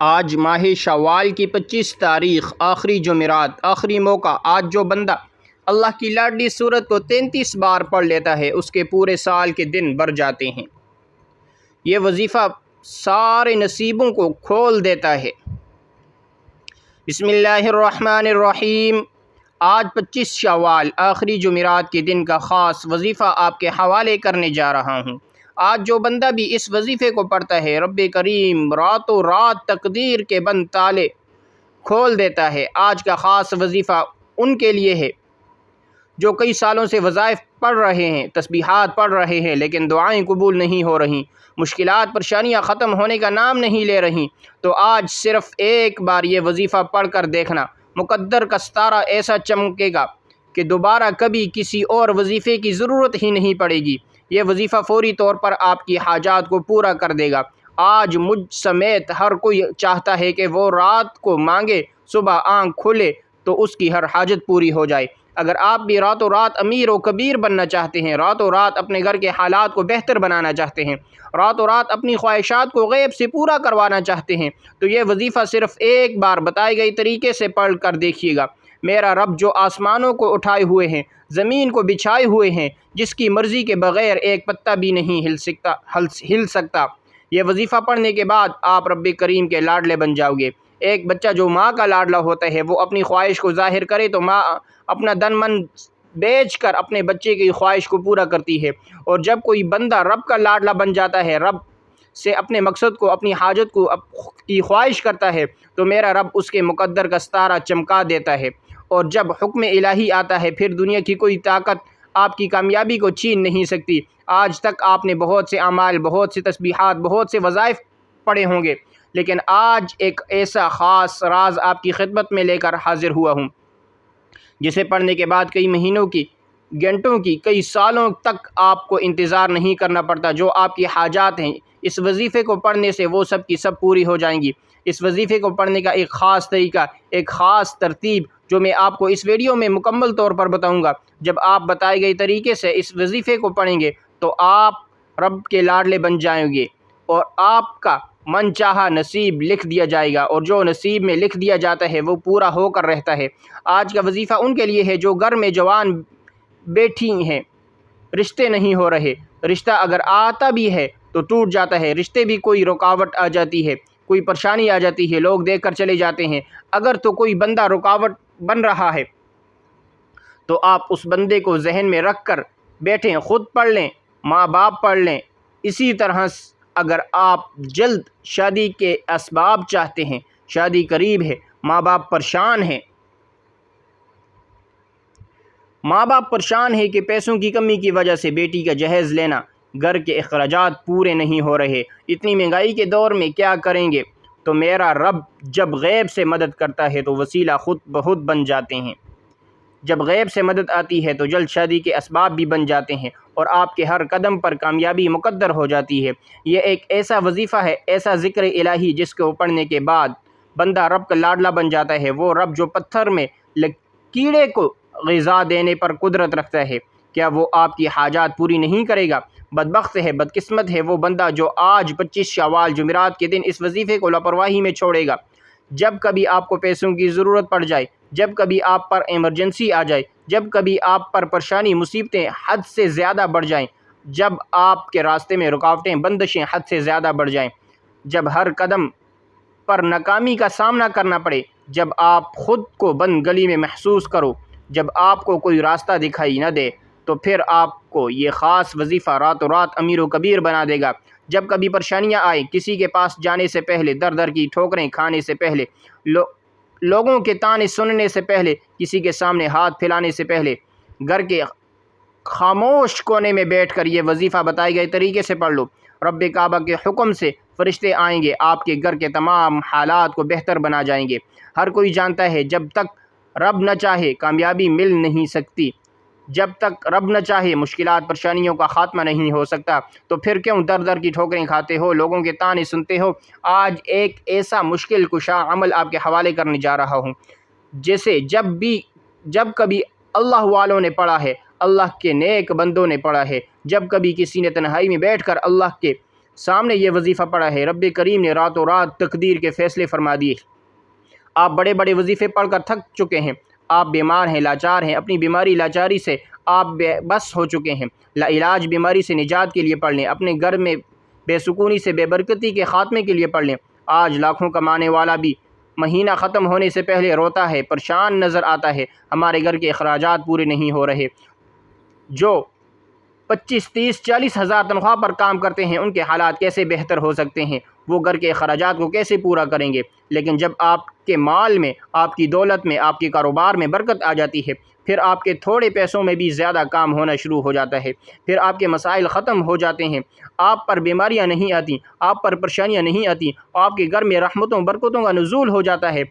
آج ماہ شوال کی 25 تاریخ، آخری جمعرات، آخری موقع۔ آج جو بندہ اللہ کی لاڈلی سورت کو 33 بار پڑھ لیتا ہے اس کے پورے سال کے دن بھر جاتے ہیں۔ یہ وظیفہ سارے نصیبوں کو کھول دیتا ہے۔ بسم اللہ الرحمن الرحیم۔ آج 25 شوال، آخری جمعرات کے دن کا خاص وظیفہ آپ کے حوالے کرنے جا رہا ہوں۔ آج جو بندہ بھی اس وظیفے کو پڑھتا ہے، رب کریم راتوں رات تقدیر کے بند تالے کھول دیتا ہے۔ آج کا خاص وظیفہ ان کے لیے ہے جو کئی سالوں سے وظائف پڑھ رہے ہیں، تسبیحات پڑھ رہے ہیں، لیکن دعائیں قبول نہیں ہو رہیں، مشکلات پریشانیاں ختم ہونے کا نام نہیں لے رہیں۔ تو آج صرف ایک بار یہ وظیفہ پڑھ کر دیکھنا، مقدر کا ستارہ ایسا چمکے گا کہ دوبارہ کبھی کسی اور وظیفے کی ضرورت ہی نہیں پڑے گی۔ یہ وظیفہ فوری طور پر آپ کی حاجات کو پورا کر دے گا۔ آج مجھ سمیت ہر کوئی چاہتا ہے کہ وہ رات کو مانگے، صبح آنکھ کھلے تو اس کی ہر حاجت پوری ہو جائے۔ اگر آپ بھی راتوں رات امیر و کبیر بننا چاہتے ہیں، راتوں رات اپنے گھر کے حالات کو بہتر بنانا چاہتے ہیں، راتوں رات اپنی خواہشات کو غیب سے پورا کروانا چاہتے ہیں، تو یہ وظیفہ صرف ایک بار بتائے گئے طریقے سے پڑھ کر دیکھیے گا۔ میرا رب جو آسمانوں کو اٹھائے ہوئے ہیں، زمین کو بچھائے ہوئے ہیں، جس کی مرضی کے بغیر ایک پتہ بھی نہیں ہل سکتا، یہ وظیفہ پڑھنے کے بعد آپ رب کریم کے لاڈلے بن جاؤ گے۔ ایک بچہ جو ماں کا لاڈلا ہوتا ہے، وہ اپنی خواہش کو ظاہر کرے تو ماں اپنا دن من بیچ کر اپنے بچے کی خواہش کو پورا کرتی ہے، اور جب کوئی بندہ رب کا لاڈلا بن جاتا ہے، رب سے اپنے مقصد کو، اپنی حاجت کو کی خواہش کرتا ہے، تو میرا رب اس کے مقدر کا ستارہ چمکا دیتا ہے، اور جب حکم الہی آتا ہے پھر دنیا کی کوئی طاقت آپ کی کامیابی کو چھین نہیں سکتی۔ آج تک آپ نے بہت سے اعمال، بہت سے تسبیحات، بہت سے وظائف پڑھے ہوں گے، لیکن آج ایک ایسا خاص راز آپ کی خدمت میں لے کر حاضر ہوا ہوں، جسے پڑھنے کے بعد کئی مہینوں کی، گھنٹوں کی، کئی سالوں تک آپ کو انتظار نہیں کرنا پڑتا۔ جو آپ کی حاجات ہیں، اس وظیفے کو پڑھنے سے وہ سب کی سب پوری ہو جائیں گی۔ اس وظیفے کو پڑھنے کا ایک خاص طریقہ، ایک خاص ترتیب جو میں آپ کو اس ویڈیو میں مکمل طور پر بتاؤں گا۔ جب آپ بتائے گئے طریقے سے اس وظیفے کو پڑھیں گے تو آپ رب کے لاڈلے بن جائیں گے، اور آپ کا من چاہا نصیب لکھ دیا جائے گا، اور جو نصیب میں لکھ دیا جاتا ہے وہ پورا ہو کر رہتا ہے۔ آج کا وظیفہ ان کے لیے ہے جو گھر میں جوان بیٹھی ہیں، رشتے نہیں ہو رہے، رشتہ اگر آتا بھی ہے تو ٹوٹ جاتا ہے، رشتے بھی کوئی رکاوٹ آ جاتی ہے، کوئی پریشانی آ جاتی ہے، لوگ دیکھ کر چلے جاتے ہیں۔ اگر تو کوئی بندہ رکاوٹ بن رہا ہے تو آپ اس بندے کو ذہن میں رکھ کر بیٹھیں، خود پڑھ لیں، ماں باپ پڑھ لیں۔ اسی طرح اگر آپ جلد شادی کے اسباب چاہتے ہیں، شادی قریب ہے، ماں باپ پریشان ہیں، کہ پیسوں کی کمی کی وجہ سے بیٹی کا جہیز لینا، گھر کے اخراجات پورے نہیں ہو رہے، اتنی مہنگائی کے دور میں کیا کریں گے، تو میرا رب جب غیب سے مدد کرتا ہے تو وسیلہ خود بخود بن جاتے ہیں۔ جب غیب سے مدد آتی ہے تو جلد شادی کے اسباب بھی بن جاتے ہیں، اور آپ کے ہر قدم پر کامیابی مقدر ہو جاتی ہے۔ یہ ایک ایسا وظیفہ ہے، ایسا ذکر الہی جس کو پڑھنے کے بعد بندہ رب کا لاڈلا بن جاتا ہے۔ وہ رب جو پتھر میں کیڑے کو غذا دینے پر قدرت رکھتا ہے، کیا وہ آپ کی حاجات پوری نہیں کرے گا؟ بدبخت ہے، بدقسمت ہے وہ بندہ جو آج 25 شوال جمعرات کے دن اس وظیفے کو لاپرواہی میں چھوڑے گا۔ جب کبھی آپ کو پیسوں کی ضرورت پڑ جائے، جب کبھی آپ پر ایمرجنسی آ جائے، جب کبھی آپ پر پریشانی، مصیبتیں حد سے زیادہ بڑھ جائیں، جب آپ کے راستے میں رکاوٹیں، بندشیں حد سے زیادہ بڑھ جائیں، جب ہر قدم پر ناکامی کا سامنا کرنا پڑے، جب آپ خود کو بند گلی میں محسوس کرو، جب آپ کو کوئی راستہ دکھائی نہ دے، تو پھر آپ کو یہ خاص وظیفہ راتوں رات امیر و کبیر بنا دے گا۔ جب کبھی پریشانیاں آئیں، کسی کے پاس جانے سے پہلے، در در کی ٹھوکریں کھانے سے پہلے، لوگوں کے طعنے سننے سے پہلے، کسی کے سامنے ہاتھ پھیلانے سے پہلے، گھر کے خاموش کونے میں بیٹھ کر یہ وظیفہ بتائے گئے طریقے سے پڑھ لو۔ رب کعبہ کے حکم سے فرشتے آئیں گے، آپ کے گھر کے تمام حالات کو بہتر بنا جائیں گے۔ ہر کوئی جانتا ہے جب تک رب نہ چاہے کامیابی مل نہیں سکتی، جب تک رب نہ چاہے مشکلات پریشانیوں کا خاتمہ نہیں ہو سکتا، تو پھر کیوں در در کی ٹھوکریں کھاتے ہو، لوگوں کے طعنے سنتے ہو؟ آج ایک ایسا مشکل کشا عمل آپ کے حوالے کرنے جا رہا ہوں، جیسے جب کبھی اللہ والوں نے پڑھا ہے، اللہ کے نیک بندوں نے پڑھا ہے، جب کبھی کسی نے تنہائی میں بیٹھ کر اللہ کے سامنے یہ وظیفہ پڑھا ہے، رب کریم نے راتوں رات تقدیر کے فیصلے فرما دیے۔ آپ بڑے بڑے وظیفے پڑھ کر تھک چکے ہیں، آپ بیمار ہیں، لاچار ہیں، اپنی بیماری لاچاری سے آپ بے بس ہو چکے ہیں، لا علاج بیماری سے نجات کے لیے پڑھ لیں، اپنے گھر میں بے سکونی سے بے برکتی کے خاتمے کے لیے پڑھ لیں۔ آج لاکھوں کمانے والا بھی مہینہ ختم ہونے سے پہلے روتا ہے، پریشان نظر آتا ہے، ہمارے گھر کے اخراجات پورے نہیں ہو رہے۔ جو 25 30 40 ہزار تنخواہ پر کام کرتے ہیں، ان کے حالات کیسے بہتر ہو سکتے ہیں؟ وہ گھر کے اخراجات کو کیسے پورا کریں گے؟ لیکن جب آپ کے مال میں، آپ کی دولت میں، آپ کے کاروبار میں برکت آ جاتی ہے، پھر آپ کے تھوڑے پیسوں میں بھی زیادہ کام ہونا شروع ہو جاتا ہے، پھر آپ کے مسائل ختم ہو جاتے ہیں، آپ پر بیماریاں نہیں آتی، آپ پر پریشانیاں نہیں آتی، آپ کے گھر میں رحمتوں برکتوں کا نزول ہو جاتا ہے۔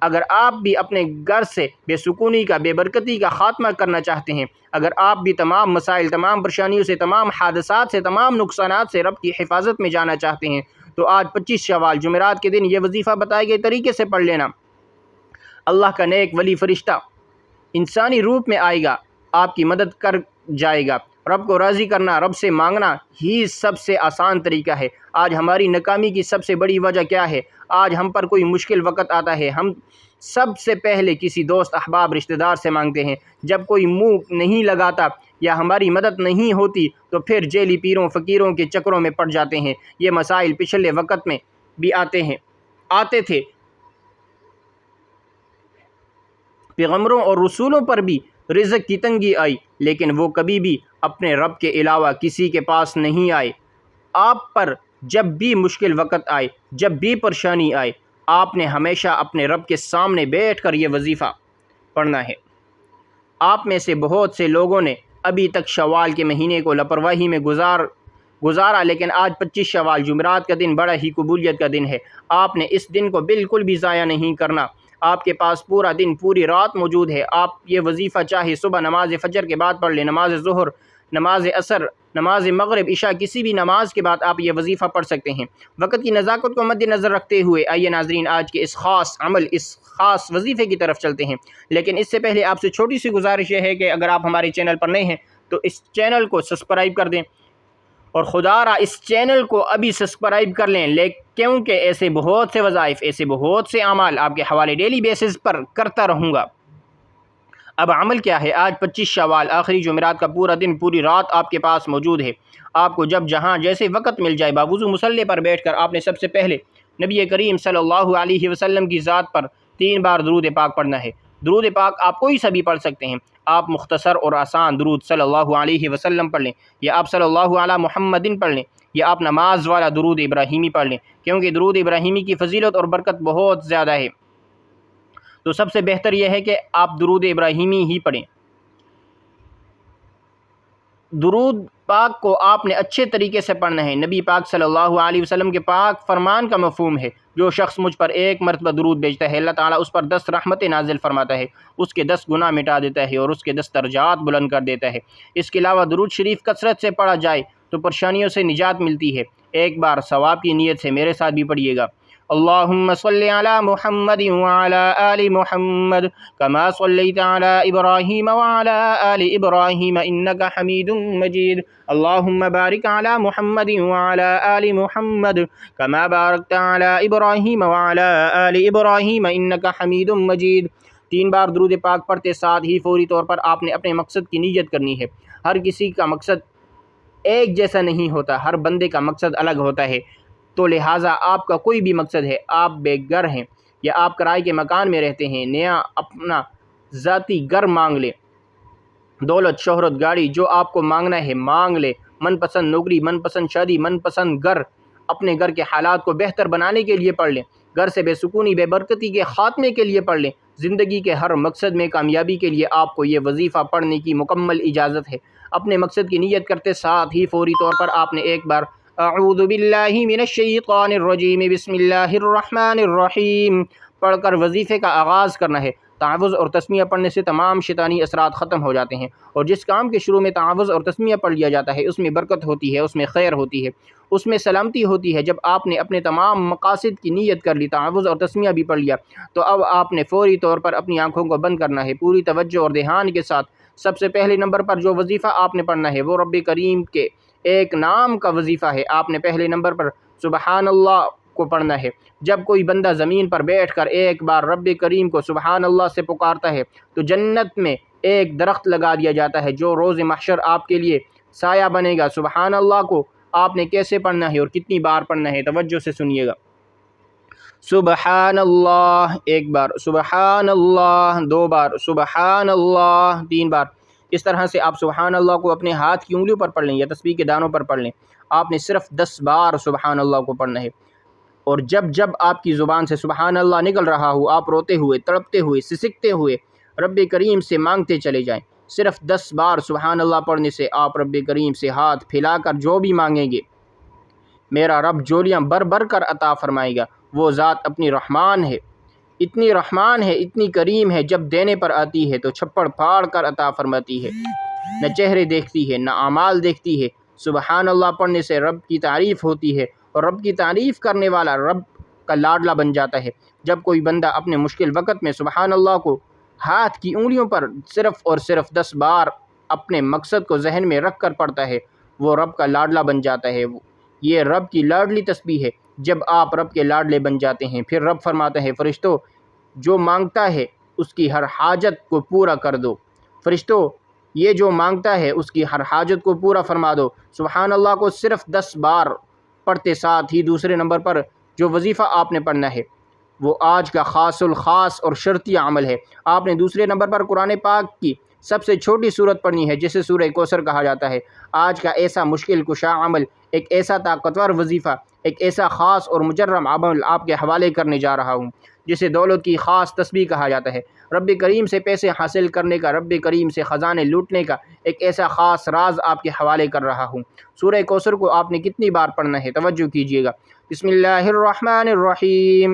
اگر آپ بھی اپنے گھر سے بے سکونی کا، بے برکتی کا خاتمہ کرنا چاہتے ہیں، اگر آپ بھی تمام مسائل، تمام پریشانیوں سے، تمام حادثات سے، تمام نقصانات سے رب کی حفاظت میں جانا چاہتے ہیں، تو آج 25 شوال جمعرات کے دن یہ وظیفہ بتائے گئے طریقے سے پڑھ لینا۔ اللہ کا نیک ولی فرشتہ انسانی روپ میں آئے گا، آپ کی مدد کر جائے گا۔ رب کو راضی کرنا، رب سے مانگنا ہی سب سے آسان طریقہ ہے۔ آج ہماری ناکامی کی سب سے بڑی وجہ کیا ہے؟ آج ہم پر کوئی مشکل وقت آتا ہے، ہم سب سے پہلے کسی دوست، احباب، رشتہ دار سے مانگتے ہیں۔ جب کوئی منہ نہیں لگاتا یا ہماری مدد نہیں ہوتی تو پھر جیلی پیروں، فقیروں کے چکروں میں پڑ جاتے ہیں۔ یہ مسائل پچھلے وقت میں بھی آتے تھے، پیغمبروں اور رسولوں پر بھی رزق کی تنگی آئی، لیکن وہ کبھی بھی اپنے رب کے علاوہ کسی کے پاس نہیں آئے۔ آپ پر جب بھی مشکل وقت آئے، جب بھی پریشانی آئے، آپ نے ہمیشہ اپنے رب کے سامنے بیٹھ کر یہ وظیفہ پڑھنا ہے۔ آپ میں سے بہت سے لوگوں نے ابھی تک شوال کے مہینے کو لاپرواہی میں گزارا، لیکن آج 25 شوال جمعرات کا دن بڑا ہی قبولیت کا دن ہے۔ آپ نے اس دن کو بالکل بھی ضائع نہیں کرنا۔ آپ کے پاس پورا دن، پوری رات موجود ہے۔ آپ یہ وظیفہ چاہے صبح نماز فجر کے بعد پڑھ لیں، نماز ظہر، نماز عصر، نماز مغرب، عشاء، کسی بھی نماز کے بعد آپ یہ وظیفہ پڑھ سکتے ہیں۔ وقت کی نزاکت کو مد نظر رکھتے ہوئے آئیے ناظرین آج کے اس خاص عمل، اس خاص وظیفے کی طرف چلتے ہیں۔ لیکن اس سے پہلے آپ سے چھوٹی سی گزارش یہ ہے کہ اگر آپ ہمارے چینل پر نئے ہیں تو اس چینل کو سبسکرائب کر دیں، اور خدا را اس چینل کو ابھی سبسکرائب کر لیں، کیونکہ ایسے بہت سے وظائف، ایسے بہت سے اعمال آپ کے حوالے ڈیلی بیسز پر کرتا رہوں گا۔ اب عمل کیا ہے؟ آج 25 شوال آخری جمعرات کا پورا دن، پوری رات آپ کے پاس موجود ہے۔ آپ کو جب جہاں جیسے وقت مل جائے، باوضو مصلی پر بیٹھ کر آپ نے سب سے پہلے نبی کریم صلی اللہ علیہ وسلم کی ذات پر 3 بار درود پاک پڑھنا ہے۔ درود پاک آپ کوئی سا بھی پڑھ سکتے ہیں۔ آپ مختصر اور آسان درود صلی اللہ علیہ وسلم پڑھ لیں، یا آپ صلی اللہ علی محمدin پڑھ لیں، یا آپ نماز والا درود ابراہیمی پڑھ لیں، کیونکہ درود ابراہیمی کی فضیلت اور برکت بہت زیادہ ہے۔ تو سب سے بہتر یہ ہے کہ آپ درود ابراہیمی ہی پڑھیں۔ درود پاک کو آپ نے اچھے طریقے سے پڑھنا ہے۔ نبی پاک صلی اللہ علیہ وسلم کے پاک فرمان کا مفہوم ہے، جو شخص مجھ پر 1 مرتبہ درود بھیجتا ہے، اللہ تعالیٰ اس پر 10 رحمتیں نازل فرماتا ہے، اس کے 10 گناہ مٹا دیتا ہے اور اس کے 10 درجات بلند کر دیتا ہے۔ اس کے علاوہ درود شریف کثرت سے پڑھا جائے تو پریشانیوں سے نجات ملتی ہے۔ ایک بار ثواب کی نیت سے میرے ساتھ بھی پڑھیے گا۔ اللہم صلی علی محمد وعلی آل محمد کما صلیت علی ابراہیم وعلی آل ابراہیم انک حمید مجید۔ اللہم بارک علی محمد وعلی آل محمد کما بارکت علی ابراہیم وعلی آل ابراہیم انک حمید مجید۔ 3 بار درود پاک پڑھتے ساتھ ہی فوری طور پر آپ نے اپنے مقصد کی نیت کرنی ہے۔ ہر کسی کا مقصد ایک جیسا نہیں ہوتا، ہر بندے کا مقصد الگ ہوتا ہے، تو لہٰذا آپ کا کوئی بھی مقصد ہے، آپ بے گھر ہیں یا آپ کرائے کے مکان میں رہتے ہیں، نیا اپنا ذاتی گھر مانگ لیں، دولت، شہرت، گاڑی، جو آپ کو مانگنا ہے مانگ لے، من پسند نوکری، من پسند شادی، من پسند گھر، اپنے گھر کے حالات کو بہتر بنانے کے لیے پڑھ لیں، گھر سے بے سکونی، بے برکتی کے خاتمے کے لیے پڑھ لیں، زندگی کے ہر مقصد میں کامیابی کے لیے آپ کو یہ وظیفہ پڑھنے کی مکمل اجازت ہے۔ اپنے مقصد کی نیت کرتے ساتھ ہی فوری طور پر آپ نے ایک بار اعوذ باللہ من الشیطان الرجیم بسم اللہ الرحمن الرحیم پڑھ کر وظیفے کا آغاز کرنا ہے۔ تعوذ اور تسمیہ پڑھنے سے تمام شیطانی اثرات ختم ہو جاتے ہیں، اور جس کام کے شروع میں تعوذ اور تسمیہ پڑھ لیا جاتا ہے اس میں برکت ہوتی ہے، اس میں خیر ہوتی ہے، اس میں سلامتی ہوتی ہے۔ جب آپ نے اپنے تمام مقاصد کی نیت کر لی، تعوذ اور تسمیہ بھی پڑھ لیا، تو اب آپ نے فوری طور پر اپنی آنکھوں کو بند کرنا ہے، پوری توجہ اور دھیان کے ساتھ۔ سب سے پہلے نمبر پر جو وظیفہ آپ نے پڑھنا ہے وہ رب کریم کے ایک نام کا وظیفہ ہے۔ آپ نے پہلے نمبر پر سبحان اللہ کو پڑھنا ہے۔ جب کوئی بندہ زمین پر بیٹھ کر ایک بار رب کریم کو سبحان اللہ سے پکارتا ہے تو جنت میں ایک درخت لگا دیا جاتا ہے جو روز محشر آپ کے لیے سایہ بنے گا۔ سبحان اللہ کو آپ نے کیسے پڑھنا ہے اور کتنی بار پڑھنا ہے، توجہ سے سنیے گا۔ سبحان اللہ ایک بار، سبحان اللہ دو بار، سبحان اللہ تین بار۔ اس طرح سے آپ سبحان اللہ کو اپنے ہاتھ کی انگلیوں پر پڑھ لیں یا تسبیح کے دانوں پر پڑھ لیں۔ آپ نے صرف 10 بار سبحان اللہ کو پڑھنا ہے، اور جب جب آپ کی زبان سے سبحان اللہ نکل رہا ہو، آپ روتے ہوئے، تڑپتے ہوئے، سسکتے ہوئے رب کریم سے مانگتے چلے جائیں۔ صرف 10 بار سبحان اللہ پڑھنے سے آپ رب کریم سے ہاتھ پھیلا کر جو بھی مانگیں گے، میرا رب جولیاں بھر بھر کر عطا فرمائے گا۔ وہ ذات اپنی رحمان ہے، اتنی کریم ہے، جب دینے پر آتی ہے تو چھپڑ پھاڑ کر عطا فرماتی ہے، نہ چہرے دیکھتی ہے نہ اعمال دیکھتی ہے۔ سبحان اللہ پڑھنے سے رب کی تعریف ہوتی ہے، اور رب کی تعریف کرنے والا رب کا لاڈلا بن جاتا ہے۔ جب کوئی بندہ اپنے مشکل وقت میں سبحان اللہ کو ہاتھ کی انگلیوں پر صرف اور صرف 10 بار اپنے مقصد کو ذہن میں رکھ کر پڑھتا ہے، وہ رب کا لاڈلا بن جاتا ہے۔ یہ رب کی لاڈلی تسبیح ہے۔ جب آپ رب کے لاڈلے بن جاتے ہیں، پھر رب فرماتا ہے فرشتوں جو مانگتا ہے اس کی ہر حاجت کو پورا کر دو، فرشتوں یہ جو مانگتا ہے اس کی ہر حاجت کو پورا فرما دو۔ سبحان اللہ کو صرف 10 بار پڑھتے ساتھ ہی دوسرے نمبر پر جو وظیفہ آپ نے پڑھنا ہے وہ آج کا خاص الخاص اور شرطی عمل ہے۔ آپ نے دوسرے نمبر پر قرآن پاک کی سب سے چھوٹی صورت پڑھنی ہے جسے سورہ کوثر کہا جاتا ہے۔ آج کا ایسا مشکل کشا عمل، ایک ایسا طاقتور وظیفہ، ایک ایسا خاص اور مجرم عمل آپ کے حوالے کرنے جا رہا ہوں جسے دولت کی خاص تسبیح کہا جاتا ہے۔ رب کریم سے پیسے حاصل کرنے کا، رب کریم سے خزانے لوٹنے کا ایک ایسا خاص راز آپ کے حوالے کر رہا ہوں۔ سورہ کوثر کو آپ نے کتنی بار پڑھنا ہے، توجہ کیجیے گا۔ بسم اللہ الرحمن الرحیم،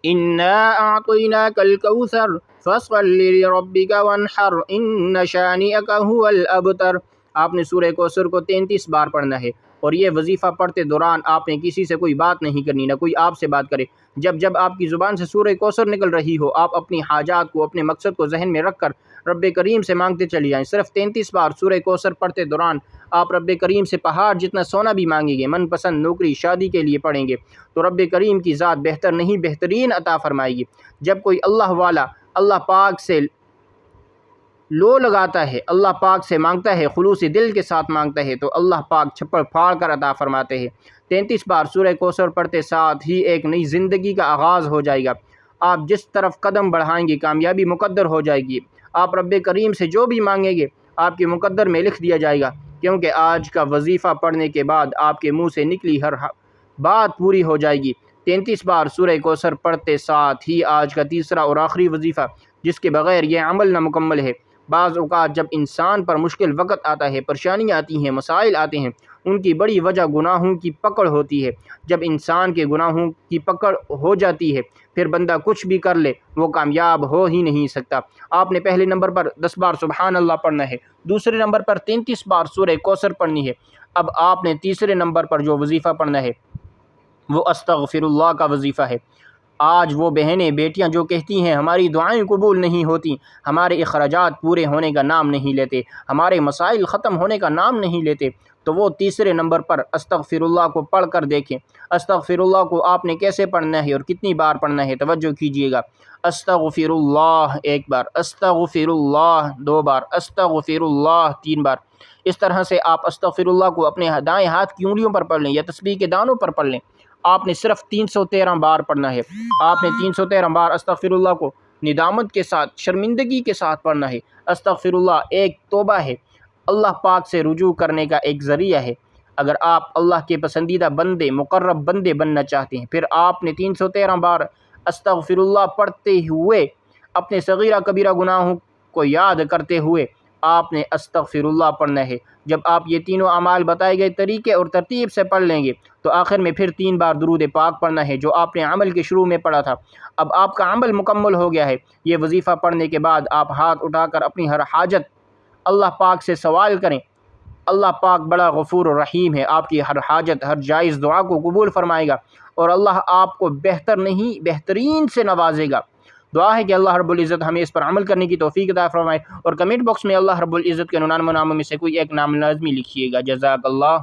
انا اعطیناک الکوثر فصل لربک وانحر ان شانئک هو الابتر۔ آپ نے سورہ کوثر کو 33 بار پڑھنا ہے، اور یہ وظیفہ پڑھتے دوران آپ نے کسی سے کوئی بات نہیں کرنی، نہ کوئی آپ سے بات کرے۔ جب جب آپ کی زبان سے سورہ کوثر نکل رہی ہو، آپ اپنی حاجات کو، اپنے مقصد کو ذہن میں رکھ کر رب کریم سے مانگتے چلی جائیں۔ صرف 33 بار سورہ کوثر پڑھتے دوران آپ رب کریم سے پہاڑ جتنا سونا بھی مانگیں گے، من پسند نوکری، شادی کے لیے پڑھیں گے تو رب کریم کی ذات بہتر نہیں بہترین عطا فرمائے گی۔ جب کوئی اللہ والا اللہ پاک سے لو لگاتا ہے، اللہ پاک سے مانگتا ہے، خلوص دل کے ساتھ مانگتا ہے تو اللہ پاک چھپڑ پھاڑ کر عطا فرماتے ہیں۔ 33 بار سورہ کوثر پڑھتے ساتھ ہی ایک نئی زندگی کا آغاز ہو جائے گا۔ آپ جس طرف قدم بڑھائیں گے کامیابی مقدر ہو جائے گی۔ آپ رب کریم سے جو بھی مانگیں گے آپ کے مقدر میں لکھ دیا جائے گا، کیونکہ آج کا وظیفہ پڑھنے کے بعد آپ کے منہ سے نکلی ہر بات پوری ہو جائے گی۔ 33 بار سورہ کوثر پڑھتے ساتھ ہی آج کا تیسرا اور آخری وظیفہ جس کے بغیر یہ عمل نامکمل ہے۔ بعض اوقات جب انسان پر مشکل وقت آتا ہے، پریشانیاں آتی ہیں، مسائل آتے ہیں، ان کی بڑی وجہ گناہوں کی پکڑ ہوتی ہے۔ جب انسان کے گناہوں کی پکڑ ہو جاتی ہے پھر بندہ کچھ بھی کر لے وہ کامیاب ہو ہی نہیں سکتا۔ آپ نے پہلے نمبر پر 10 بار سبحان اللہ پڑھنا ہے، دوسرے نمبر پر 33 بار سورہ کوثر پڑھنی ہے۔ اب آپ نے تیسرے نمبر پر جو وظیفہ پڑھنا ہے وہ استغفر اللہ کا وظیفہ ہے۔ آج وہ بہنیں بیٹیاں جو کہتی ہیں ہماری دعائیں قبول نہیں ہوتی، ہمارے اخراجات پورے ہونے کا نام نہیں لیتے، ہمارے مسائل ختم ہونے کا نام نہیں لیتے، تو وہ تیسرے نمبر پر استغفر اللہ کو پڑھ کر دیکھیں۔ استغفر اللہ کو آپ نے کیسے پڑھنا ہے اور کتنی بار پڑھنا ہے، توجہ کیجیے گا۔ استغفر اللہ ایک بار، استغفر اللہ دو بار، استغفر اللہ تین بار۔ اس طرح سے آپ استغفر اللہ کو اپنے دائیں ہاتھ کی انگلیوں پر پڑھ لیں یا تسبیح کے دانوں پر پڑھ لیں۔ آپ نے صرف 313 بار پڑھنا ہے۔ آپ نے 313 بار استغفر اللہ کو ندامت کے ساتھ، شرمندگی کے ساتھ پڑھنا ہے۔ استغفر اللہ ایک توبہ ہے، اللہ پاک سے رجوع کرنے کا ایک ذریعہ ہے۔ اگر آپ اللہ کے پسندیدہ بندے، مقرب بندے بننا چاہتے ہیں پھر آپ نے 313 بار استغفر اللہ پڑھتے ہوئے اپنے صغیرہ کبیرہ گناہوں کو یاد کرتے ہوئے آپ نے استغفر اللہ پڑھنا ہے۔ جب آپ یہ تینوں اعمال بتائے گئے طریقے اور ترتیب سے پڑھ لیں گے تو آخر میں پھر 3 بار درود پاک پڑھنا ہے جو آپ نے عمل کے شروع میں پڑھا تھا۔ اب آپ کا عمل مکمل ہو گیا ہے۔ یہ وظیفہ پڑھنے کے بعد آپ ہاتھ اٹھا کر اپنی ہر حاجت اللہ پاک سے سوال کریں۔ اللہ پاک بڑا غفور و رحیم ہے، آپ کی ہر حاجت، ہر جائز دعا کو قبول فرمائے گا اور اللہ آپ کو بہترین سے نوازے گا۔ دعا ہے کہ اللہ رب العزت ہمیں اس پر عمل کرنے کی توفیق عطا فرمائے، اور کمنٹ باکس میں اللہ رب العزت کے 99 ناموں میں سے کوئی ایک نام لازمی لکھیے گا۔ جزاک اللہ۔